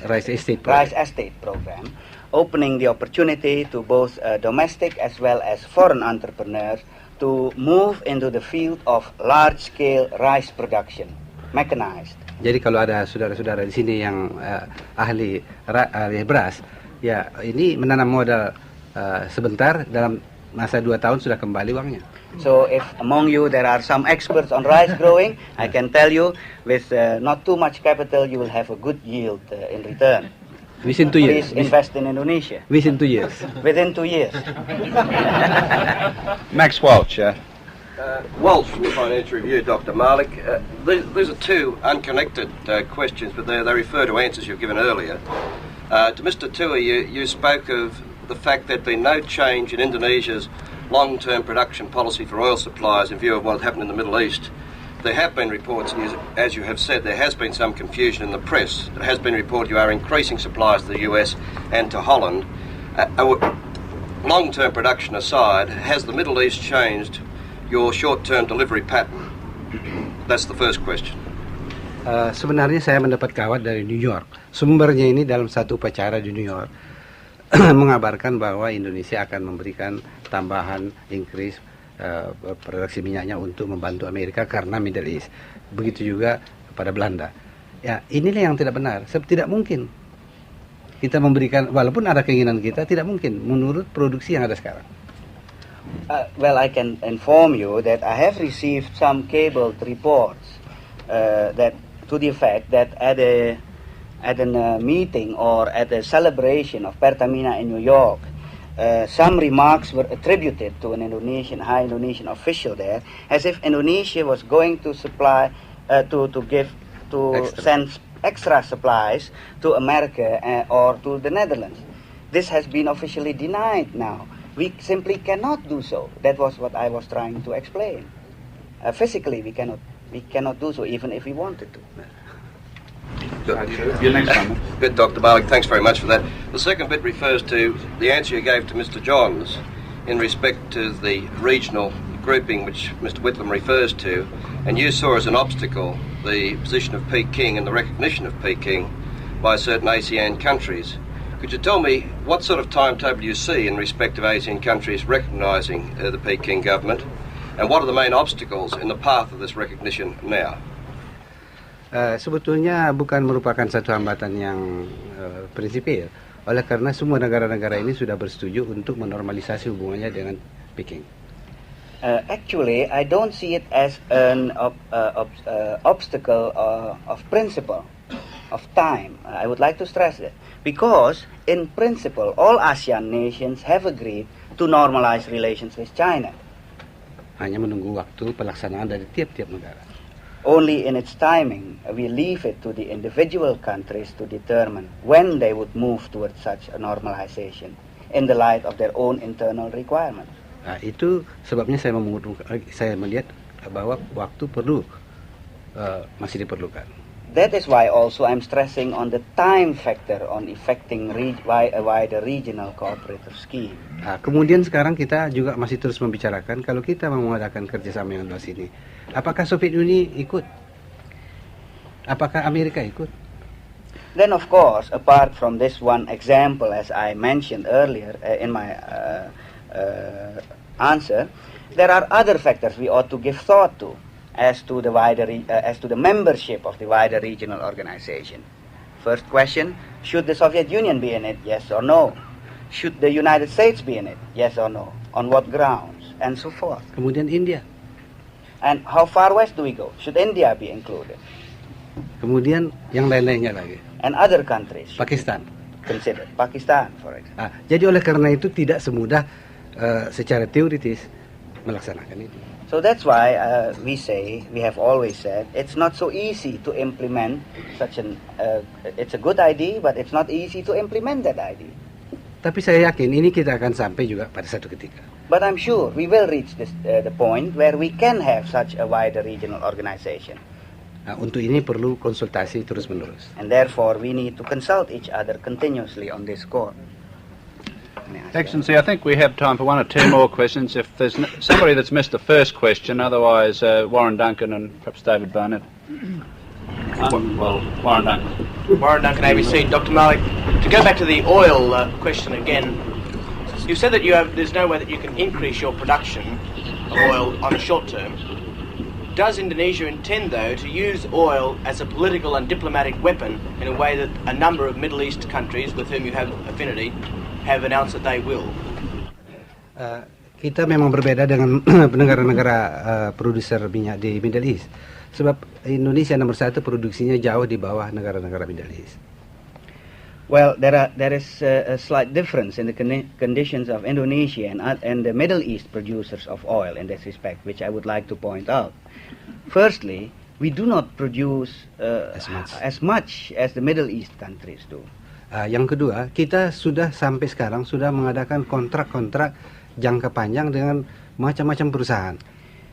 rice estate program, opening the opportunity to both domestic as well as foreign entrepreneurs to move into the field of large-scale rice production, mechanized. Jadi kalau ada saudara-saudara di sini yang ahli beras, ya ini menanam modal sebentar, dalam masa 2 tahun sudah kembali uangnya. So if among you there are some experts on rice growing, I can tell you with not too much capital you will have a good yield in return. Within 2 years. Please invest in Indonesia. Within 2 years. Within 2 years. Max Welch, Walsh from the Financial Review, Dr. Malik. These are two unconnected questions, but they refer to answers you've given earlier. To Mr. Tui, you spoke of the fact that there had been no change in Indonesia's long-term production policy for oil supplies in view of what had happened in the Middle East. There have been reports, and as you have said, there has been some confusion in the press. There has been reported you are increasing supplies to the US and to Holland. Long-term production aside, has the Middle East changed your short-term delivery pattern? That's the first question. Sebenarnya saya mendapat kabar dari New York. Sumbernya ini dalam satu upacara di New York mengabarkan bahwa Indonesia akan memberikan tambahan increase produksi minyaknya untuk membantu Amerika karena Middle East. Begitu juga pada Belanda. Ya, inilah yang tidak benar. Tidak mungkin kita memberikan, walaupun ada keinginan kita, tidak mungkin menurut produksi yang ada sekarang. Well, I can inform you that I have received some cabled reports that to the effect that at a meeting or at a celebration of Pertamina in New York, some remarks were attributed to an high Indonesian official there, as if Indonesia was going to supply, send extra supplies to America or to the Netherlands. This has been officially denied now. We simply cannot do so. That was what I was trying to explain. Physically, we cannot do so, even if we wanted to. Your next comment. Good, Dr. Malik. Thanks very much for that. The second bit refers to the answer you gave to Mr. Johns in respect to the regional grouping which Mr. Whitlam refers to, and you saw as an obstacle the position of Peking and the recognition of Peking by certain ASEAN countries. Could you tell me what sort of timetable you see in respect of ASEAN countries recognising the Peking government, and what are the main obstacles in the path of this recognition now? Sebetulnya bukan merupakan satu hambatan yang prinsipil, oleh karena semua negara-negara ini sudah bersetuju untuk menormalisasi hubungannya dengan Peking. Actually, I don't see it as an obstacle of principle, of time. I would like to stress that. Because, in principle, all ASEAN nations have agreed to normalize relations with China. Hanya menunggu waktu pelaksanaan dari tiap-tiap negara. Only in its timing, we leave it to the individual countries to determine when they would move towards such a normalization in the light of their own internal requirements. Nah, itu sebabnya saya melihat bahwa waktu masih diperlukan. That is why also I'm stressing on the time factor on effecting a wider regional cooperative scheme. Nah, kemudian sekarang kita juga masih terus membicarakan kalau kita mau mengadakan kerjasama yang luas ini, apakah Soviet Uni ikut? Apakah Amerika ikut? Then of course, apart from this one example as I mentioned earlier in my answer, there are other factors we ought to give thought to as to the membership of the wider regional organization. First question, should the Soviet Union be in it? Yes or no? Should the United States be in it? Yes or no? On what grounds? And so forth. Kemudian India. And how far west do we go? Should India be included? Kemudian yang lain-lainnya lagi. And other countries. Pakistan. Consider Pakistan, for example. Jadi oleh karena itu tidak semudah secara teoritis melaksanakan itu. So that's why we have always said, it's not so easy to implement it's a good idea, but it's not easy to implement that idea. Tapi saya yakin ini kita akan sampai juga pada satu ketika. But I'm sure we will reach the point where we can have such a wider regional organization. Nah, untuk ini perlu konsultasi terus-menerus. And therefore we need to consult each other continuously on this score. Excellency, I think we have time for one or two more questions. If there's somebody that's missed the first question, otherwise Warren Duncan and perhaps David Barnett. Warren Duncan. Warren Duncan, ABC. Dr. Malik, to go back to the oil question again, you said that there's no way that you can increase your production of oil on a short term. Does Indonesia intend, though, to use oil as a political and diplomatic weapon in a way that a number of Middle East countries with whom you have affinity have announced that they will? Kita memang berbeda dengan negara-negara produser minyak di Middle East. Sebab Indonesia nomor 1 produksinya jauh di bawah negara-negara Middle East. Well, there is a slight difference in the conditions of Indonesia and the Middle East producers of oil in this respect, which I would like to point out. Firstly, we do not produce as much as the Middle East countries do. Yang kedua, kita sudah sampai sekarang sudah mengadakan kontrak-kontrak jangka panjang dengan macam-macam perusahaan.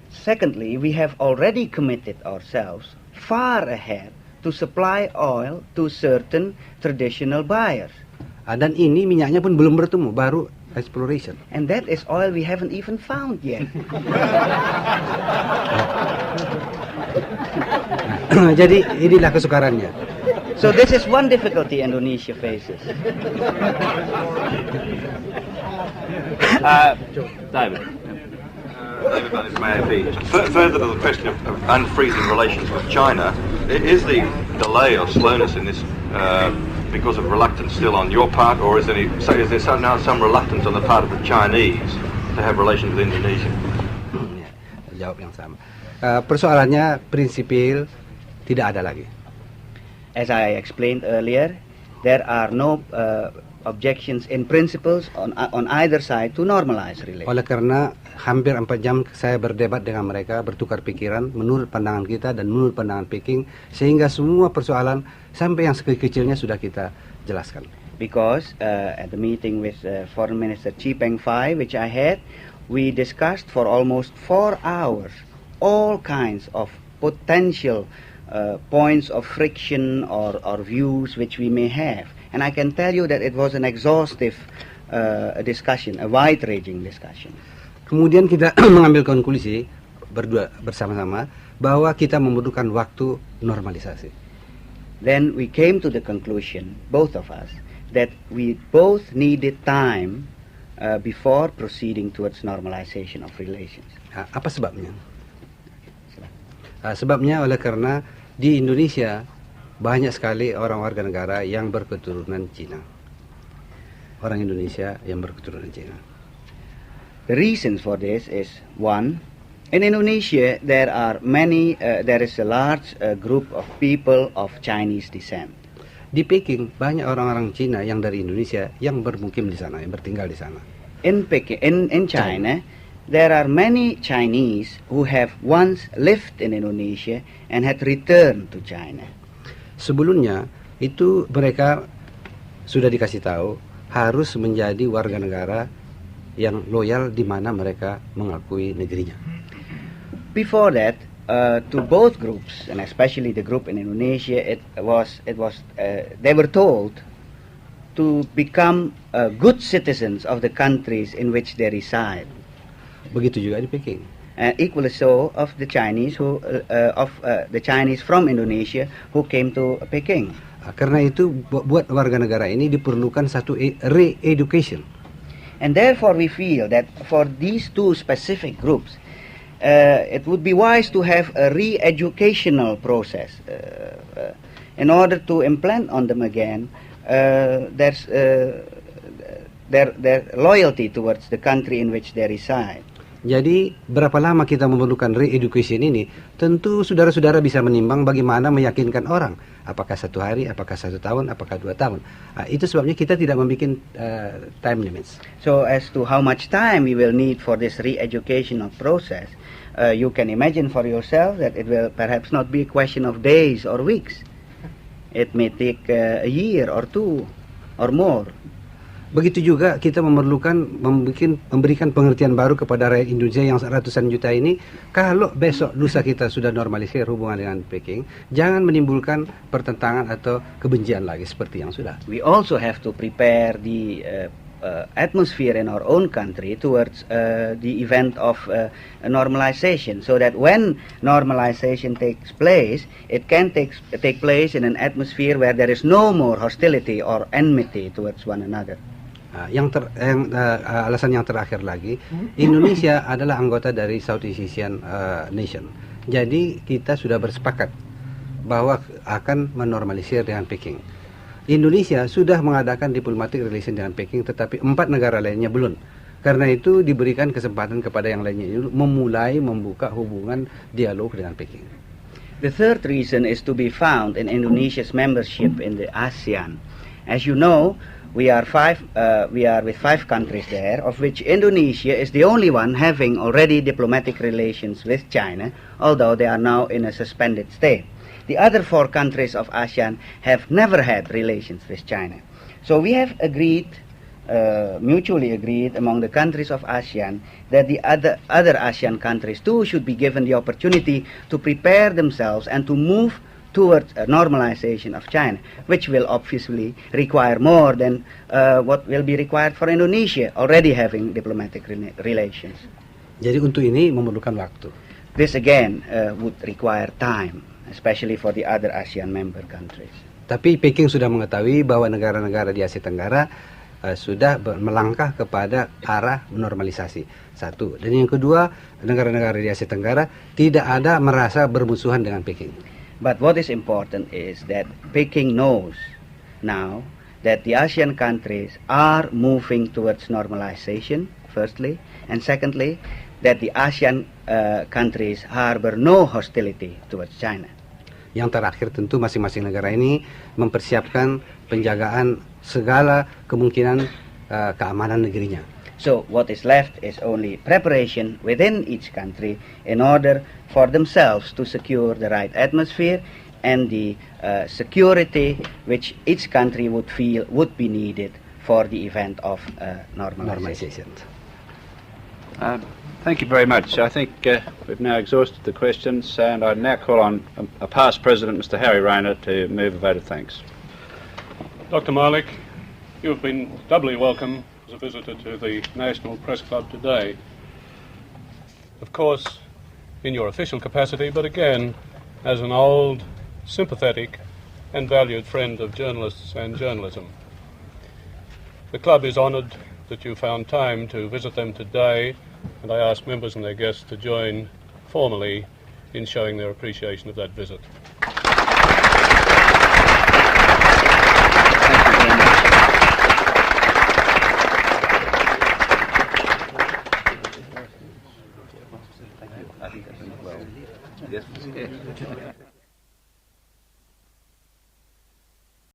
Secondly, we have already committed ourselves far ahead to supply oil to certain traditional buyers. Dan ini minyaknya pun belum bertemu, baru exploration. And that is oil we haven't even found yet. Jadi inilah kesukarannya. So this is one difficulty Indonesia faces. David, may I be? Further to the question of unfreezing relations with China, is the delay or slowness in this because of reluctance still on your part, or is there now some reluctance on the part of the Chinese to have relations with Indonesia? Jawab yang sama. Persoalannya prinsipil tidak ada lagi. As I explained earlier, there are no objections in principles on either side to normalize relations. Oleh karena hampir 4 jam saya berdebat dengan mereka, bertukar pikiran menurut pandangan kita dan menurut pandangan Peking, sehingga semua persoalan sampai yang sekecil-kecilnya sudah kita jelaskan. Because at the meeting with Foreign Minister Chi Peng-fai, which I had, we discussed for almost 4 hours all kinds of potential points of friction or views which we may have. And I can tell you that it was an exhaustive discussion, a wide-ranging discussion. Kemudian kita mengambil konklusi berdua bersama-sama bahwa kita membutuhkan waktu normalisasi. Then we came to the conclusion, both of us, that we both needed time before proceeding towards normalization of relations. Apa sebabnya? Sebabnya oleh karena di Indonesia banyak sekali orang warga negara yang berketurunan Cina. Orang Indonesia yang berketurunan Cina. The reasons for this is, one, in Indonesia there is a large group of people of Chinese descent. Di Peking banyak orang-orang Cina yang dari Indonesia yang bermukim di sana, yang bertinggal di sana. In China, there are many Chinese who have once lived in Indonesia and had returned to China. Sebelumnya itu mereka sudah dikasih tahu harus menjadi warga negara yang loyal di mana mereka mengakui negerinya. Before that, to both groups, and especially the group in Indonesia, they were told to become good citizens of the countries in which they reside. Begitu juga di Peking. Equally so of the Chinese the Chinese from Indonesia who came to Peking. Karena itu buat warga negara ini diperlukan satu re-education. And therefore we feel that for these two specific groups, it would be wise to have a re-educational process in order to implant on them again their loyalty towards the country in which they reside. Jadi berapa lama kita memerlukan re-education ini? Tentu saudara-saudara bisa menimbang bagaimana meyakinkan orang. Apakah 1 hari, apakah 1 tahun, apakah 2 tahun. Itu sebabnya kita tidak membuat time limits. So as to how much time we will need for this re-educational process, you can imagine for yourself that it will perhaps not be a question of days or weeks. It may take a year or 2 or more. Begitu juga kita memerlukan memberikan pengertian baru kepada rakyat Indonesia yang ratusan juta ini. Kalau besok lusa kita sudah normalisir hubungan dengan Peking, jangan menimbulkan pertentangan atau kebencian lagi seperti yang sudah. We also have to prepare the atmosphere in our own country towards the event of normalization, so that when normalization takes place, it can take place in an atmosphere where there is no more hostility or enmity towards one another. Alasan yang terakhir lagi, Indonesia adalah anggota dari Southeast Asian Nation. Jadi kita sudah bersepakat bahwa akan menormalisir dengan Peking. Indonesia sudah mengadakan diplomatic relation dengan Peking, tetapi 4 negara lainnya belum. Karena itu diberikan kesempatan kepada yang lainnya memulai membuka hubungan dialog dengan Peking. The third reason is to be found in Indonesia's membership in the ASEAN. As you know, we are with 5 countries there, of which Indonesia is the only one having already diplomatic relations with China, although they are now in a suspended state. The other 4 countries of ASEAN have never had relations with China. So we have agreed, mutually agreed among the countries of ASEAN, that the other ASEAN countries too should be given the opportunity to prepare themselves and to move towards a normalization of China, which will obviously require more than what will be required for Indonesia, already having diplomatic relations. Jadi untuk ini memerlukan waktu. This again would require time, especially for the other ASEAN member countries. Tapi Peking sudah mengetahui bahwa negara-negara di Asia Tenggara sudah melangkah kepada arah normalisasi. Satu. Dan yang kedua, negara-negara di Asia Tenggara tidak ada merasa bermusuhan dengan Peking. But what is important is that Peking knows now that the ASEAN countries are moving towards normalization, firstly, and secondly, that the ASEAN countries harbor no hostility towards China. Yang terakhir tentu masing-masing negara ini mempersiapkan penjagaan segala kemungkinan keamanan negerinya. So what is left is only preparation within each country in order for themselves to secure the right atmosphere and the security which each country would feel would be needed for the event of normalization. Thank you very much. I think we've now exhausted the questions, and I now call on a past President, Mr. Harry Rayner, to move a vote of thanks. Dr. Malik, you have been doubly welcome as a visitor to the National Press Club today. Of course, in your official capacity, but again, as an old, sympathetic and valued friend of journalists and journalism. The club is honoured that you found time to visit them today, and I ask members and their guests to join formally in showing their appreciation of that visit.